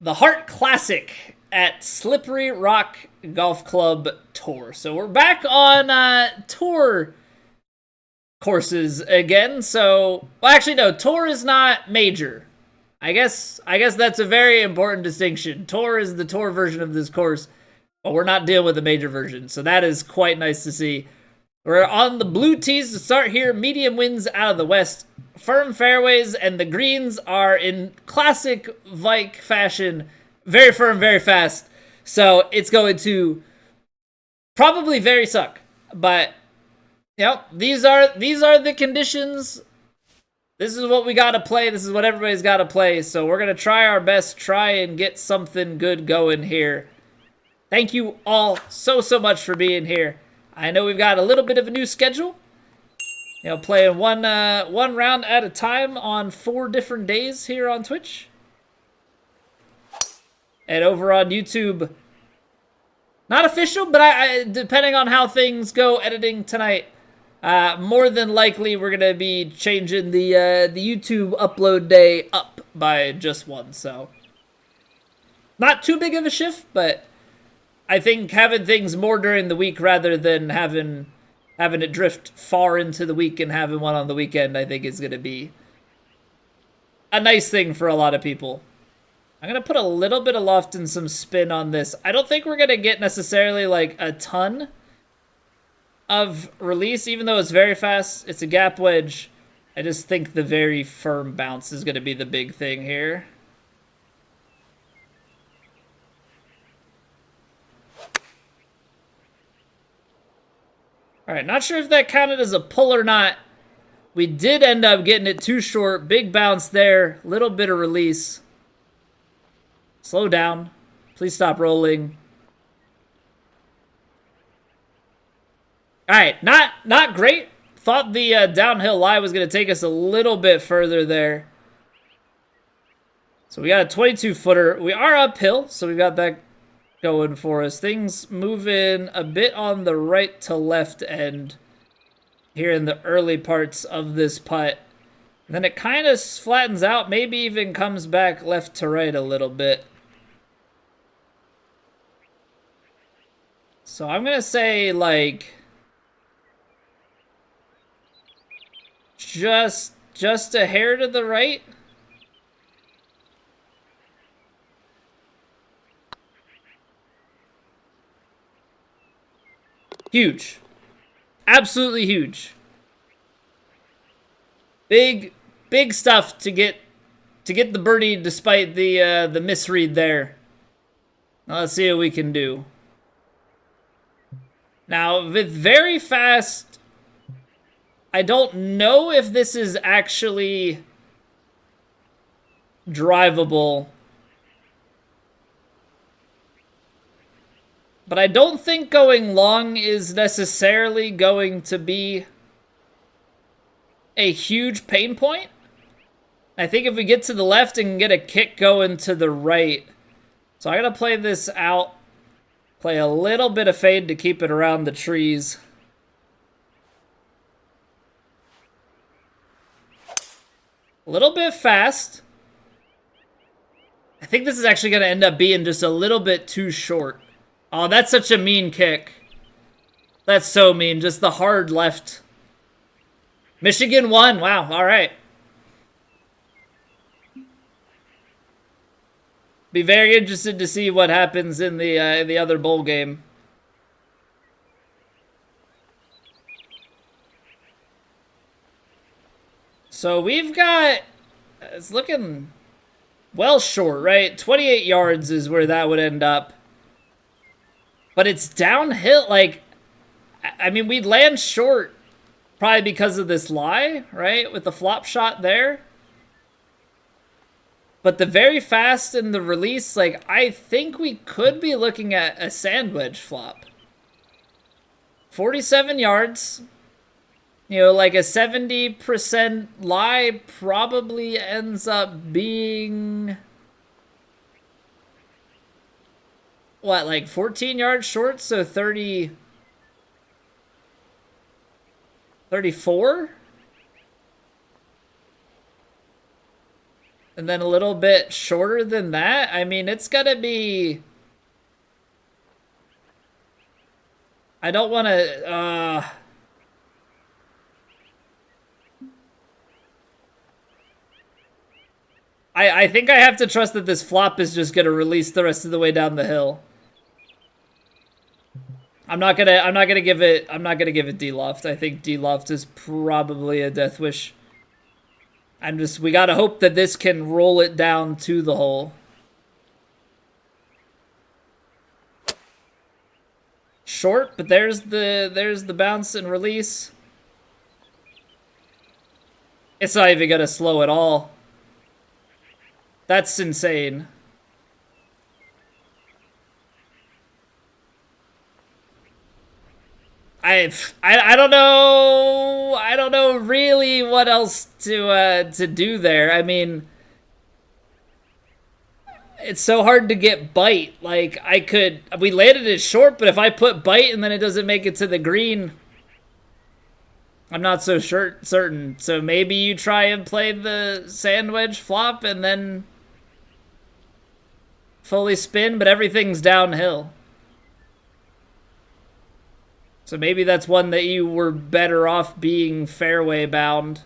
the Heart Classic at Slippery Rock Golf Club Tour. So we're back on tour courses again. So, well, actually, no, tour is not major. I guess that's a very important distinction. Tour is the tour version of this course, but we're not dealing with the major version. So that is quite nice to see. We're on the blue tees to start here. Medium winds out of the west. Firm fairways, and the greens are in classic Vike fashion. Very firm, very fast. So it's going to probably very suck. But, you know, these are the conditions. This is what we got to play. This is what everybody's got to play. So we're going to try our best, try and get something good going here. Thank you all so much for being here. I know we've got a little bit of a new schedule. You know, playing one round at a time on 4 different days here on Twitch. And over on YouTube, not official, but I depending on how things go editing tonight, more than likely we're gonna be changing the YouTube upload day up by just one. So not too big of a shift, but I think having things more during the week rather than having it drift far into the week and having one on the weekend, I think is going to be a nice thing for a lot of people. I'm going to put a little bit of loft and some spin on this. I don't think we're going to get necessarily like a ton of release, even though it's very fast. It's a gap wedge. I just think the very firm bounce is going to be the big thing here. All right, not sure if that counted as a pull or not. We did end up getting it too short. Big bounce there. Little bit of release. Slow down. Please stop rolling. All right, not great. Thought the downhill lie was going to take us a little bit further there. So we got a 22-footer. We are uphill, so we got that going for us. Things moving a bit on the right to left end here in the early parts of this putt. And then it kind of flattens out, maybe even comes back left to right a little bit. So I'm going to say like just a hair to the right. Huge. Absolutely huge. Big stuff to get the birdie despite the misread there. Now let's see what we can do. Now, with very fast, I don't know if this is actually drivable. But I don't think going long is necessarily going to be a huge pain point. I think if we get to the left and get a kick going to the right. So I'm going to play this out. Play a little bit of fade to keep it around the trees. A little bit fast. I think this is actually going to end up being just a little bit too short. Oh, that's such a mean kick. That's so mean. Just the hard left. Michigan won. Wow. All right. Be very interested to see what happens in the other bowl game. So we've got, it's looking well short, right? 28 yards is where that would end up. But it's downhill, like, I mean, we'd land short probably because of this lie, right? With the flop shot there. But the very fast and the release, like, I think we could be looking at a sand wedge flop. 47 yards. You know, like a 70% lie probably ends up being... what, like 14 yards short? So 34? And then a little bit shorter than that. I mean, it's gonna be... I don't want to... I think I have to trust that this flop is just gonna release the rest of the way down the hill. I'm not gonna give it D-loft. I think D-loft is probably a death wish. We gotta hope that this can roll it down to the hole. Short, but there's the bounce and release. It's not even gonna slow at all. That's insane. I don't know. I don't know really what else to do there. I mean, it's so hard to get bite. Like we landed it short, but if I put bite and then it doesn't make it to the green, I'm not so certain. So maybe you try and play the sand wedge flop and then fully spin, but everything's downhill. So maybe that's one that you were better off being fairway bound.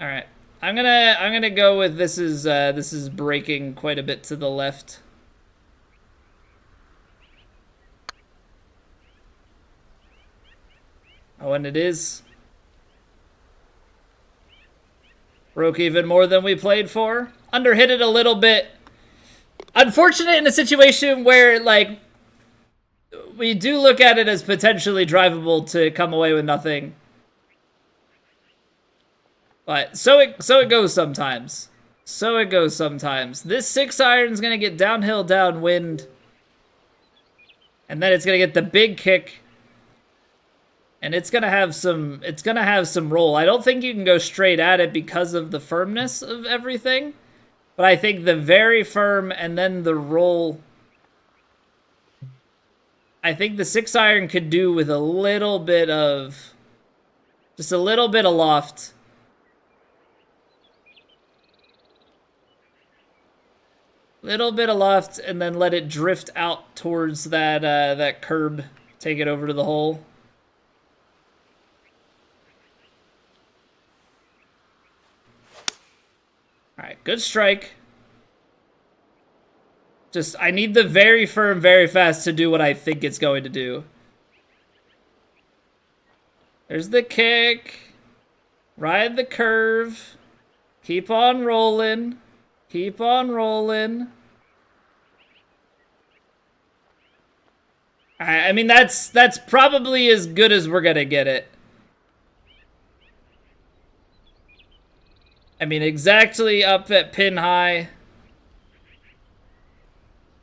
All right. I'm gonna go with this is breaking quite a bit to the left. Oh, and it is. Broke even more than we played for. Underhit it a little bit. Unfortunate in a situation where, like, we do look at it as potentially drivable to come away with nothing. But so it goes sometimes. So it goes sometimes. This 6-iron's gonna get downhill, downwind. And then it's gonna get the big kick. And it's gonna have some roll. I don't think you can go straight at it because of the firmness of everything. But I think the very firm and then the roll. I think the 6-iron could do with a little bit of, just a little bit of loft. Little bit of loft, and then let it drift out towards that curb. Take it over to the hole. All right, good strike. Just, I need the very firm, very fast to do what I think it's going to do. There's the kick. Ride the curve. Keep on rolling. Keep on rolling. I mean, that's probably as good as we're gonna get it. I mean, exactly up at pin high.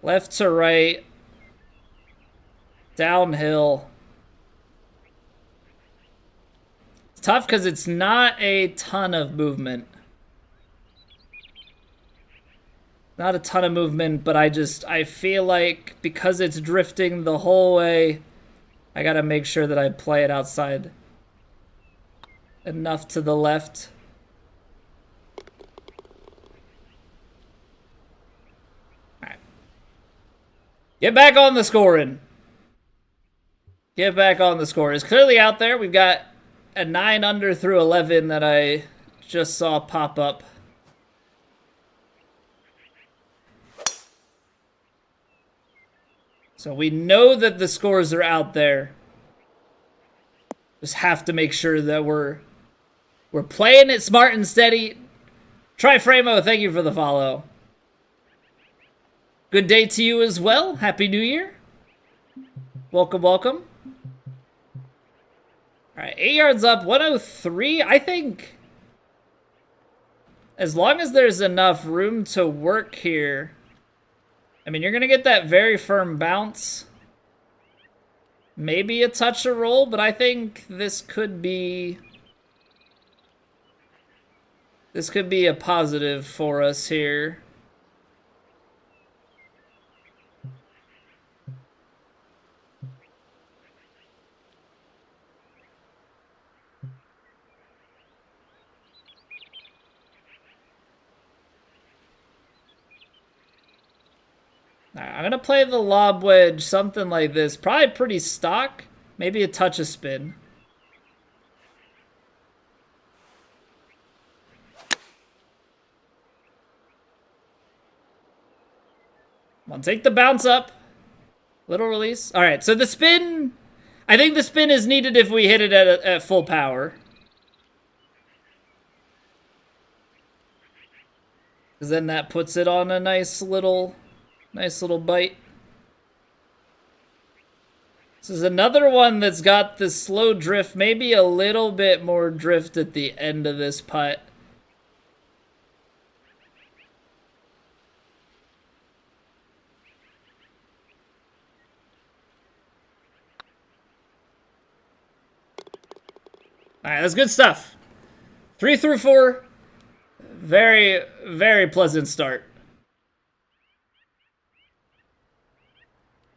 Left to right. Downhill. It's tough because it's not a ton of movement. Not a ton of movement, but I feel like because it's drifting the whole way, I gotta make sure that I play it outside enough to the left. All right. Get back on the scoring. Get back on the score. It's clearly out there. We've got a 9 under through 11 that I just saw pop up. So we know that the scores are out there. Just have to make sure that we're playing it smart and steady. Try Framo, thank you for the follow. Good day to you as well. Happy New Year. Welcome, welcome. All right, 8 yards up, 103. I think as long as there's enough room to work here. I mean, you're going to get that very firm bounce. Maybe a touch of roll, but I think this could be a positive for us here. Right, I'm gonna play the lob wedge, something like this. Probably pretty stock. Maybe a touch of spin. Come on, take the bounce up. Little release. All right, so the spin. I think the spin is needed if we hit it at full power. Because then that puts it on a nice little bite. This is another one that's got the slow drift, maybe a little bit more drift at the end of this putt. All right, that's good stuff. 3 through 4. Very, very pleasant start.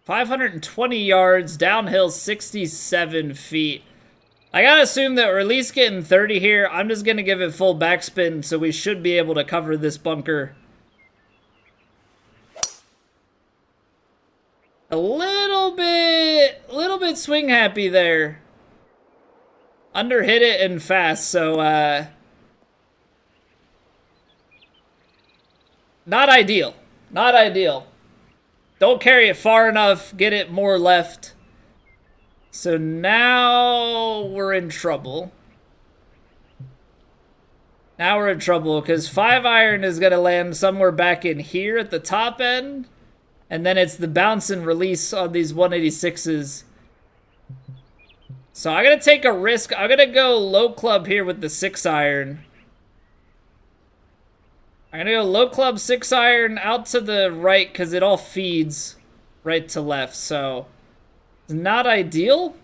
520 yards, downhill 67 feet. I gotta assume that we're at least getting 30 here. I'm just gonna give it full backspin, so we should be able to cover this bunker. A little bit swing happy there. Underhit it and fast, so not ideal. Not ideal. Don't carry it far enough, get it more left. So now we're in trouble. Now we're in trouble because 5-iron is going to land somewhere back in here at the top end. And then it's the bounce and release on these 186s. So I'm going to take a risk. I'm going to go low club here with the 6-iron. I'm going to go low club 6-iron out to the right because it all feeds right to left. So it's not ideal.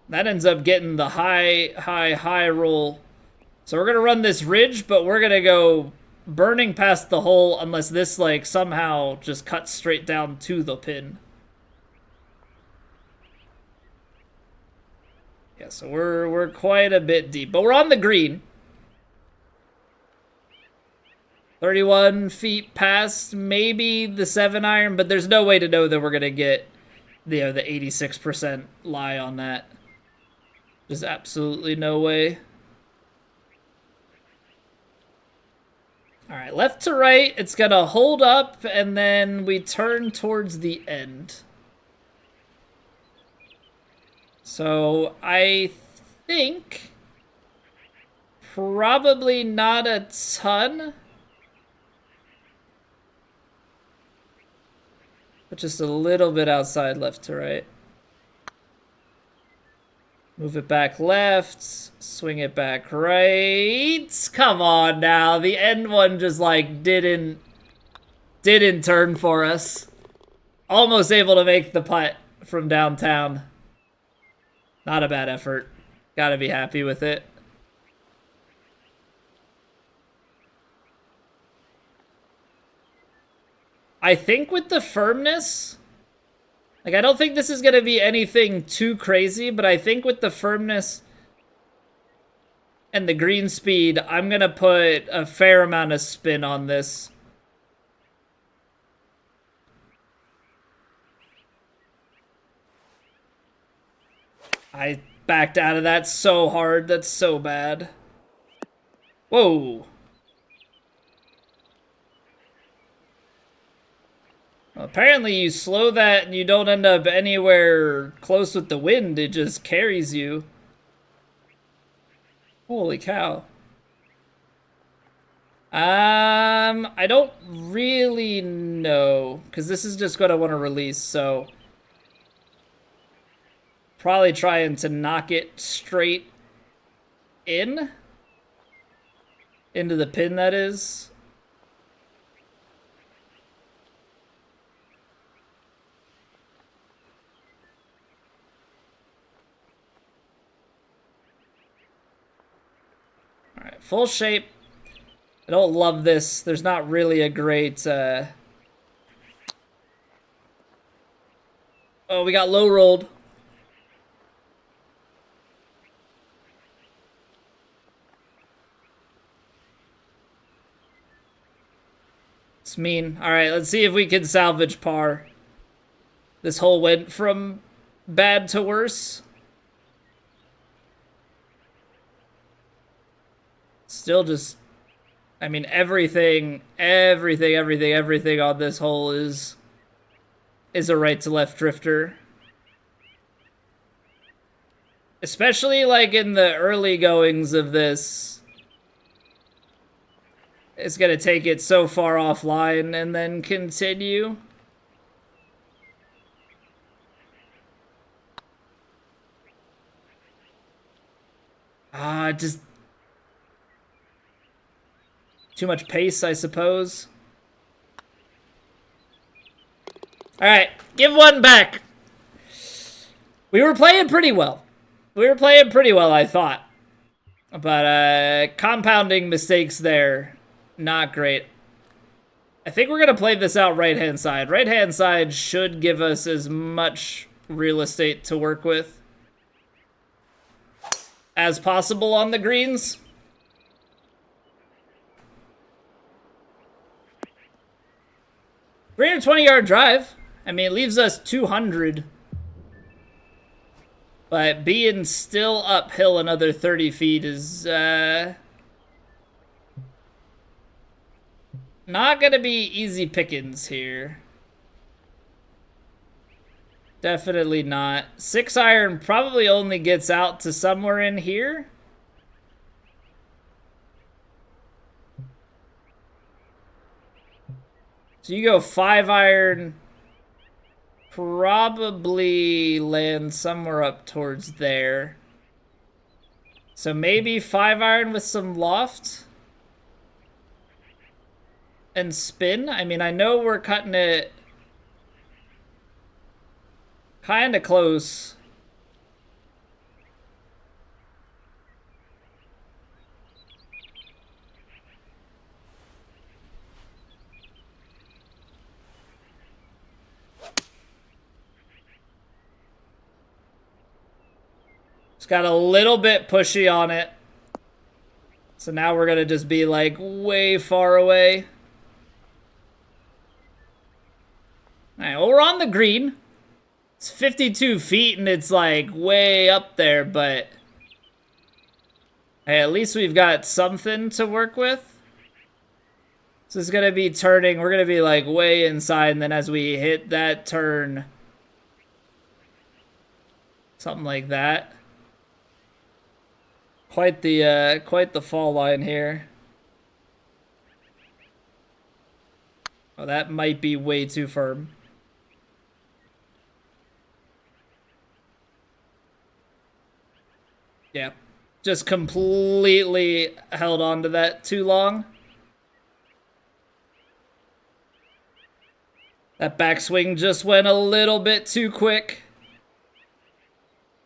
That ends up getting the high roll. So we're going to run this ridge, but we're going to go burning past the hole unless this, like, somehow just cuts straight down to the pin. Yeah, so we're quite a bit deep. But we're on the green. 31 feet past maybe the 7-iron, but there's no way to know that we're going to get the 86% lie on that. There's absolutely no way. All right, left to right, it's going to hold up, and then we turn towards the end. So I think probably not a ton, but just a little bit outside left to right. Move it back left, swing it back right. Come on now, the end one just like didn't turn for us. Almost able to make the putt from downtown. Not a bad effort. Gotta be happy with it. I think with the firmness, like, I don't think this is going to be anything too crazy, but I think with the firmness and the green speed, I'm going to put a fair amount of spin on this. I backed out of that so hard. That's so bad. Whoa. Apparently you slow that and you don't end up anywhere close with the wind. It just carries you. Holy cow. I don't really know, because this is just what I want to release, so probably trying to knock it straight into the pin, that is. Alright, full shape. I don't love this. There's not really a great... Oh, we got low rolled. It's mean. All right, let's see if we can salvage par. This hole went from bad to worse. Still just, I mean, everything on this hole is a right to left drifter. Especially like in the early goings of this. It's gonna take it so far offline and then continue. Just too much pace, I suppose. All right, give one back. We were playing pretty well. I thought. But compounding mistakes there, not great. I think we're going to play this out right-hand side. Right-hand side should give us as much real estate to work with as possible on the greens. We're in a 20-yard drive. I mean, it leaves us 200. But being still uphill another 30 feet is not going to be easy pickings here. Definitely not. 6-iron probably only gets out to somewhere in here. So you go 5-iron, probably land somewhere up towards there. So maybe 5-iron with some loft and spin. I mean, I know we're cutting it kind of close. It's got a little bit pushy on it. So now we're going to just be like way far away. All right, well, we're on the green. It's 52 feet and it's like way up there, but hey, at least we've got something to work with. So it's going to be turning. We're going to be like way inside, and then as we hit that turn, something like that. Quite the fall line here. Oh, that might be way too firm. Yeah, just completely held on to that too long. That backswing just went a little bit too quick.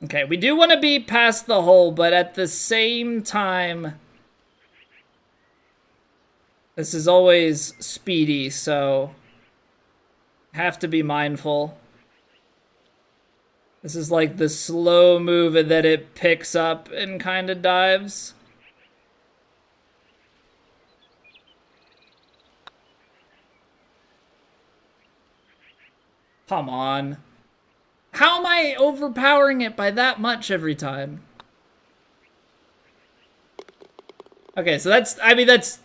Okay, we do want to be past the hole, but at the same time, this is always speedy, so have to be mindful. This is like the slow move and then it picks up and kind of dives. Come on. How am I overpowering it by that much every time? Okay, so that's, I mean, it's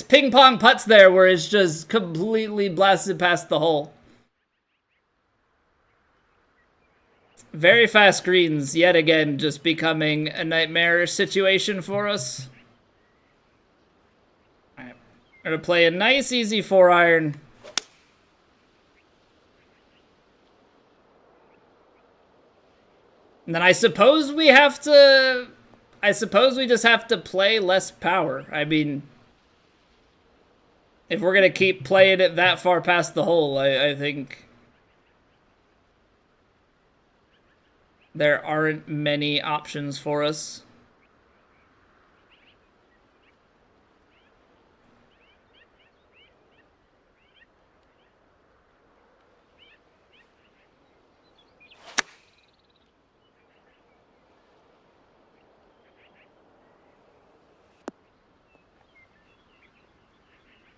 ping pong putts there where it's just completely blasted past the hole. Very fast greens, yet again, just becoming a nightmare situation for us. Alright, we're gonna play a nice, easy 4-iron. And then I suppose we have to... I suppose we just have to play less power. I mean, if we're gonna keep playing it that far past the hole, I think... there aren't many options for us.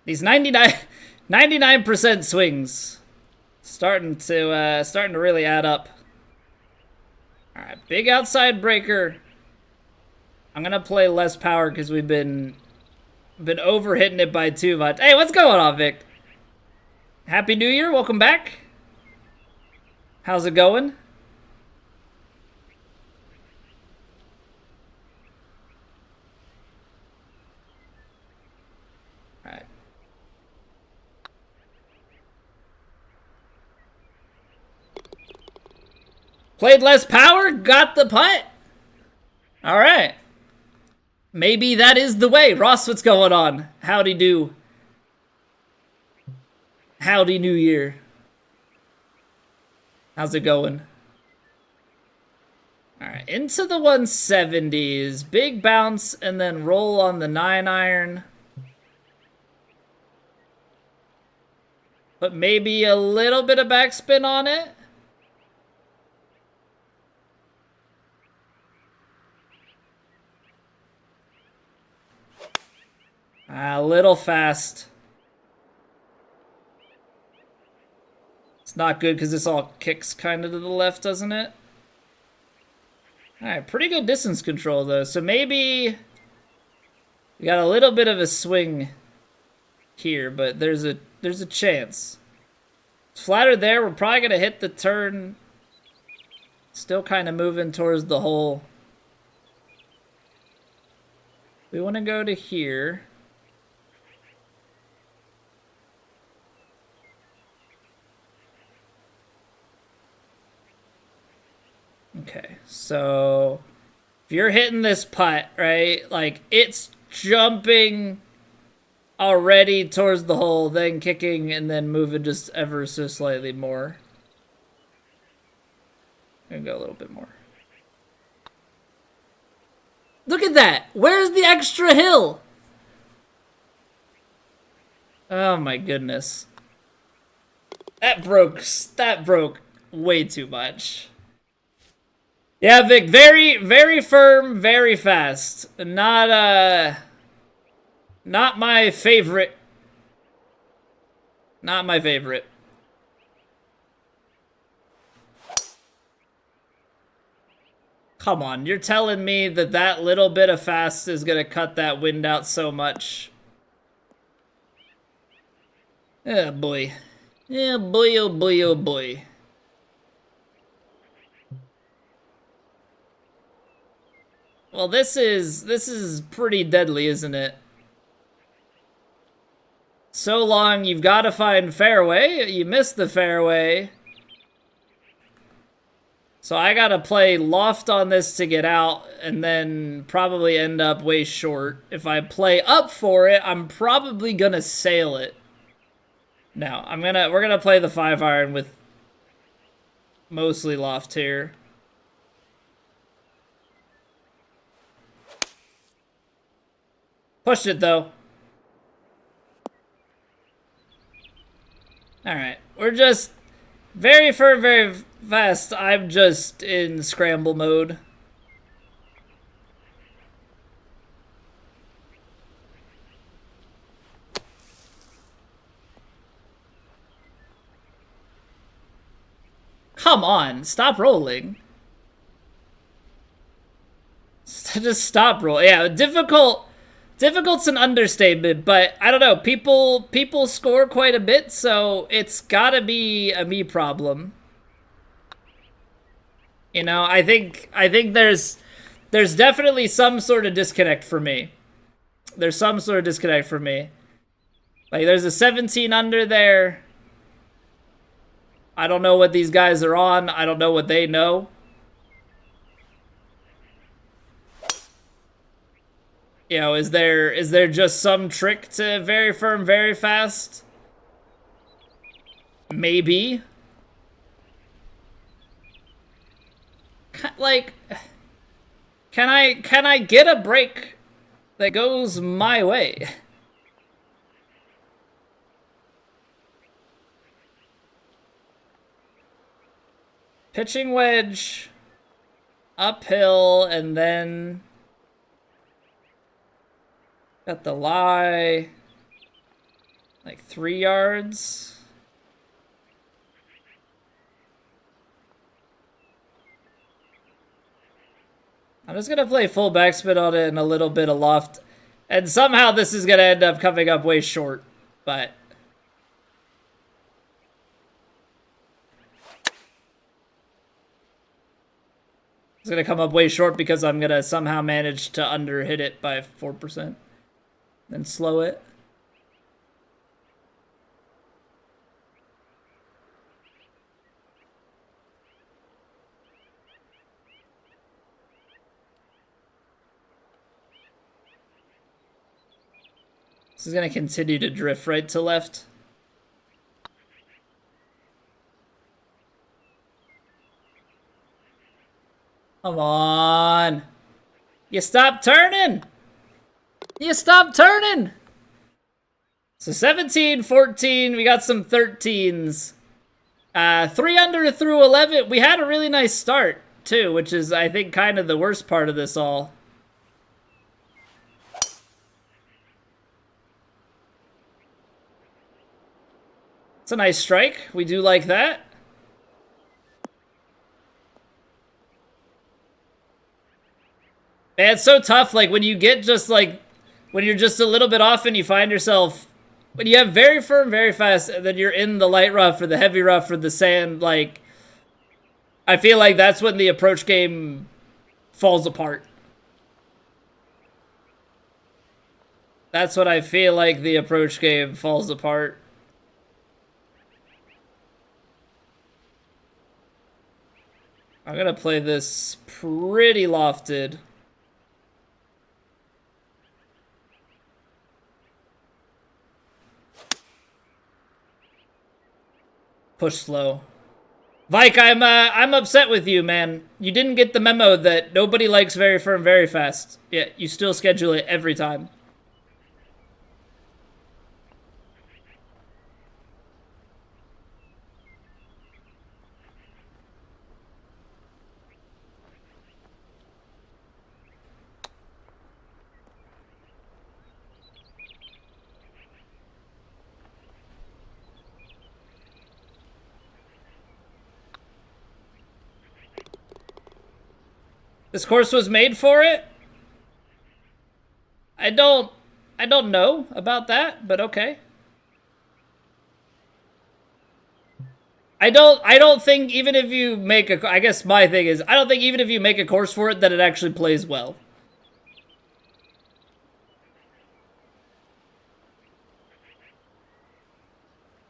These 99 99% swings. Starting to really add up. All right, big outside breaker. I'm gonna play less power because we've been overhitting it by too much. Hey, what's going on, Vic? Happy New Year, welcome back. How's it going? All right. Played less power, got the putt. All right. Maybe that is the way. Ross, what's going on? Howdy do. Howdy New Year. How's it going? All right, into the 170s. Big bounce and then roll on the 9-iron. But maybe a little bit of backspin on it. A little fast. It's not good because this all kicks kind of to the left, doesn't it? All right, pretty good distance control though. So maybe we got a little bit of a swing here, but there's a chance. It's flatter there. We're probably gonna hit the turn. Still kind of moving towards the hole. We want to go to here. Okay, so if you're hitting this putt, right, like it's jumping already towards the hole, then kicking, and then moving just ever so slightly more. I'm gonna go a little bit more. Look at that! Where's the extra hill? Oh my goodness. That broke way too much. Yeah, Vic, very, very firm, very fast. Not my favorite. Not my favorite. Come on, you're telling me that that little bit of fast is gonna cut that wind out so much. Oh boy. Yeah, boy, oh boy, oh boy. Well, this is pretty deadly, isn't it? So long, you've got to find fairway. You missed the fairway. So I got to play loft on this to get out and then probably end up way short. If I play up for it, I'm probably going to sail it. No, we're going to play the 5-iron with mostly loft here. Pushed it, though. Alright, we're just very firm, very fast. I'm just in scramble mode. Come on, stop rolling. Just stop rolling. Yeah, difficult's an understatement, but I don't know. People score quite a bit, so it's gotta be a me problem. You know, I think there's definitely some sort of disconnect for me. There's some sort of disconnect for me. Like there's a 17 under there. I don't know what these guys are on. I don't know what they know. You know, is there just some trick to very firm, very fast? Maybe. Like, can I get a break that goes my way? Pitching wedge, uphill, and then got the lie. Like 3 yards. I'm just gonna play full backspin on it and a little bit of loft. And somehow this is gonna end up coming up way short, but it's gonna come up way short because I'm gonna somehow manage to under hit it by 4%. Then slow it. This is going to continue to drift right to left. Come on. You stop turning. You stop turning. So 17, 14. We got some 13s. 3 under through 11. We had a really nice start, too, which is, I think, kind of the worst part of this all. It's a nice strike. We do like that. Man, it's so tough. Like, when you get just, like, when you're just a little bit off and you find yourself, when you have very firm, very fast, and then you're in the light rough or the heavy rough or the sand, like, I feel like that's when the approach game falls apart. That's what I feel like the approach game falls apart. I'm gonna play this pretty lofted. Push slow. Vike, I'm upset with you, man. You didn't get the memo that nobody likes very firm, very fast. Yeah, you still schedule it every time. This course was made for it? I don't know about that, but okay. I don't think even if you make a, I guess my thing is, I don't think even if you make a course for it that it actually plays well.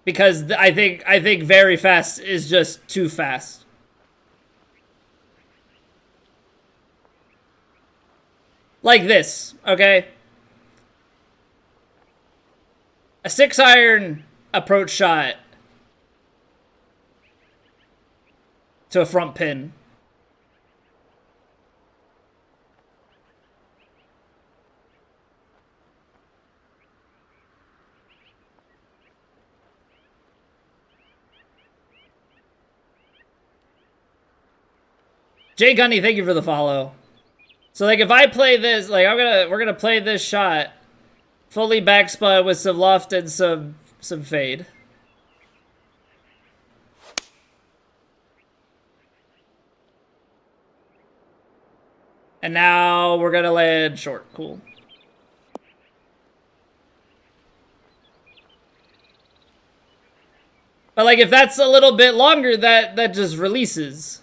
Because I think very fast is just too fast. Like this, okay? A 6-iron approach shot to a front pin. Jay Gunny, thank you for the follow. So like if I play this, like we're gonna play this shot fully backspun with some loft and some fade. And now we're gonna land short. Cool. But like if that's a little bit longer, that just releases.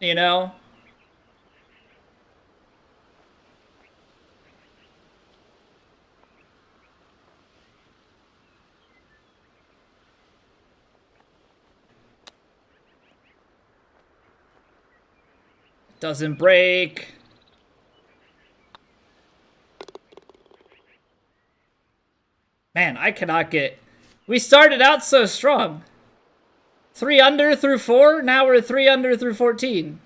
You know? Doesn't break. Man, I cannot get... We started out so strong. 3 under through 4, now we're 3 under through 14.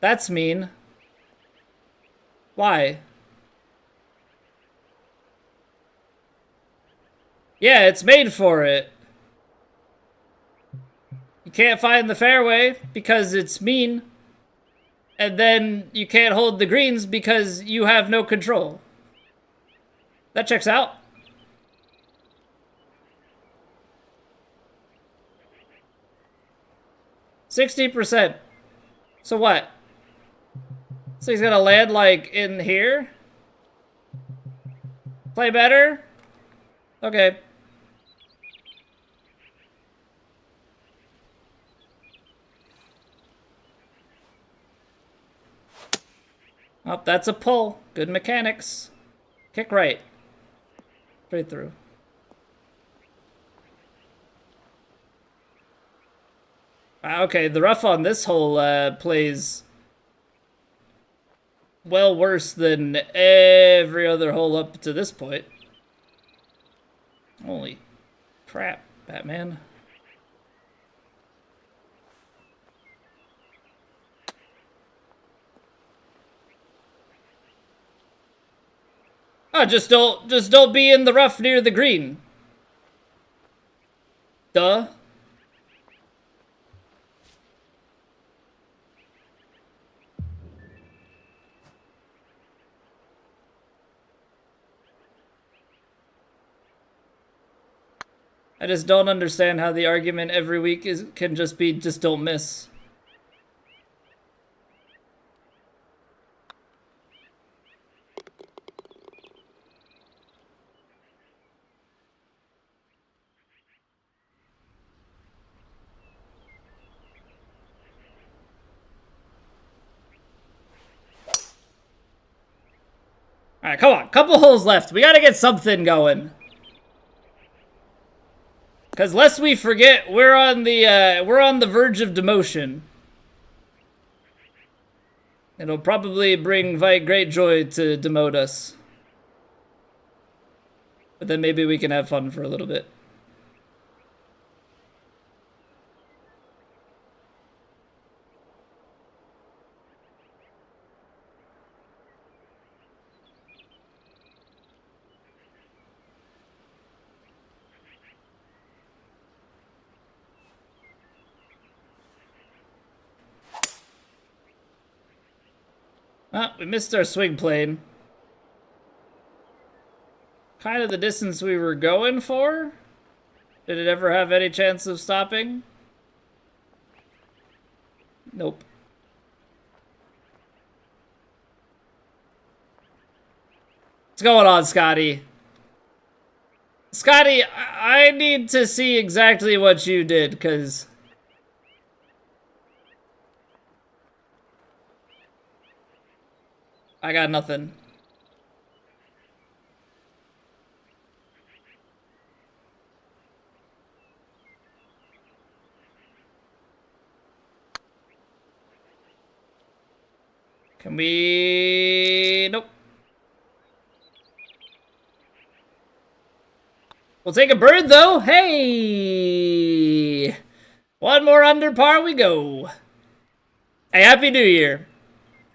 That's mean. Why? Yeah, it's made for it. You can't find the fairway because it's mean. and then you can't hold the greens because you have no control. That checks out. %60. So what? So he's gonna land like in here? Play better? Okay. Oh, that's a pull. Good mechanics. Kick right. Straight through. Okay, the rough on this hole plays well worse than every other hole up to this point. Holy crap, Batman. Oh, just don't be in the rough near the green. Duh. I just don't understand how the argument every week can just be just don't miss. All right, come on. Couple holes left. We got to get something going. Because lest we forget, we're on the verge of demotion. It'll probably bring great joy to demote us. But then maybe we can have fun for a little bit. Ah, we missed our swing plane. Kind of the distance we were going for? Did it ever have any chance of stopping? Nope. What's going on, Scotty? Scotty, I need to see exactly what you did, because... I got nothing. Can we... Nope. We'll take a bird, though. Hey! One more under par we go. Hey, Happy New Year.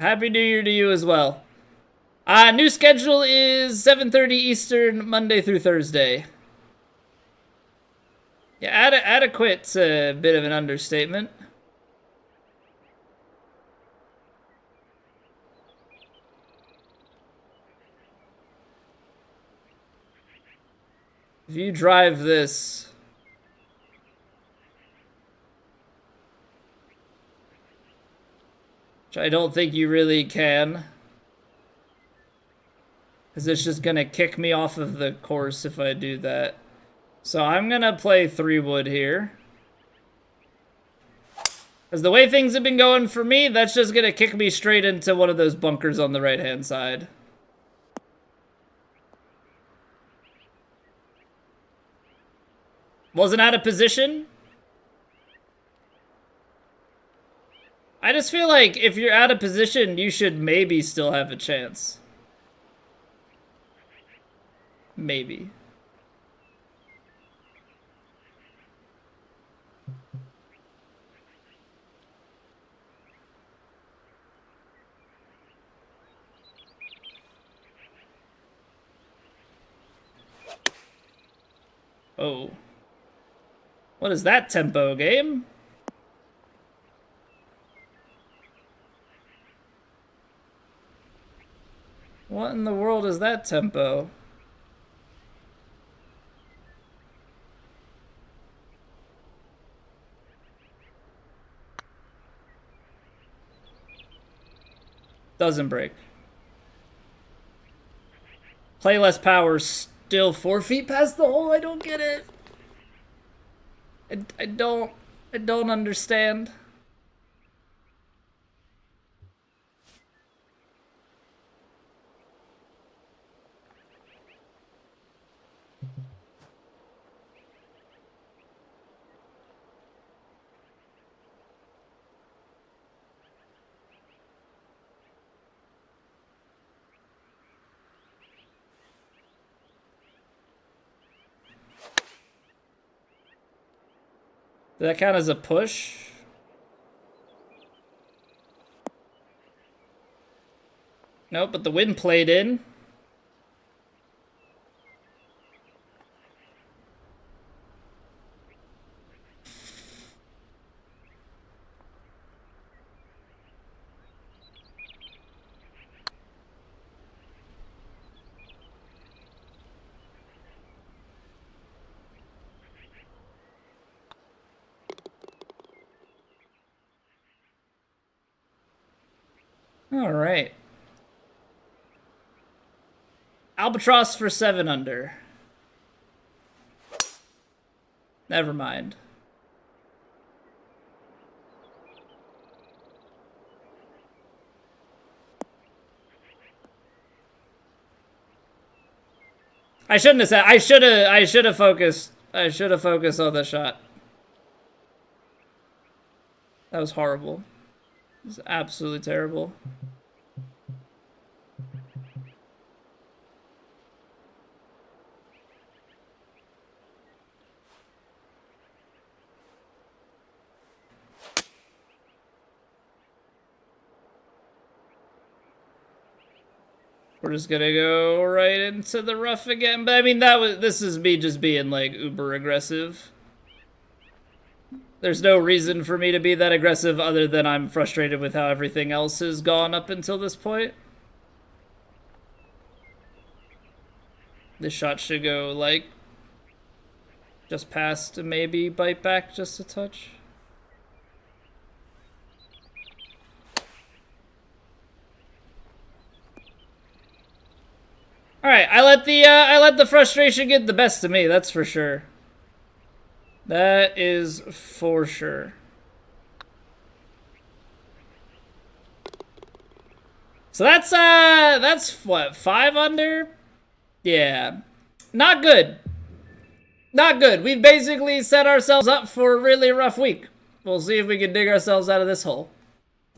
Happy New Year to you as well. New schedule is 7:30 Eastern, Monday through Thursday. Yeah, adequate's a bit of an understatement. If you drive this... which I don't think you really can. Because it's just going to kick me off of the course if I do that. So I'm going to play 3-wood here. Because the way things have been going for me, that's just going to kick me straight into one of those bunkers on the right-hand side. Wasn't out of position. I just feel like if you're out of position, you should maybe still have a chance. Maybe. Oh. What is that tempo game? What in the world is that tempo? Doesn't break. Play less power, still 4 feet past the hole. I don't get it. I don't understand. Does that count as a push? Nope, but the wind played in. All right. Albatross for 7 under. Never mind. I shouldn't have said. I should have focused. I should have focused on the shot. That was horrible. It was absolutely terrible. We're just gonna go right into the rough again. But I mean, this is me just being like uber aggressive. There's no reason for me to be that aggressive other than I'm frustrated with how everything else has gone up until this point. This shot should go like just past to maybe bite back just a touch. All right, I let the frustration get the best of me. That's for sure. That is for sure. So that's what, 5 under? Yeah. Not good. Not good. We've basically set ourselves up for a really rough week. We'll see if we can dig ourselves out of this hole.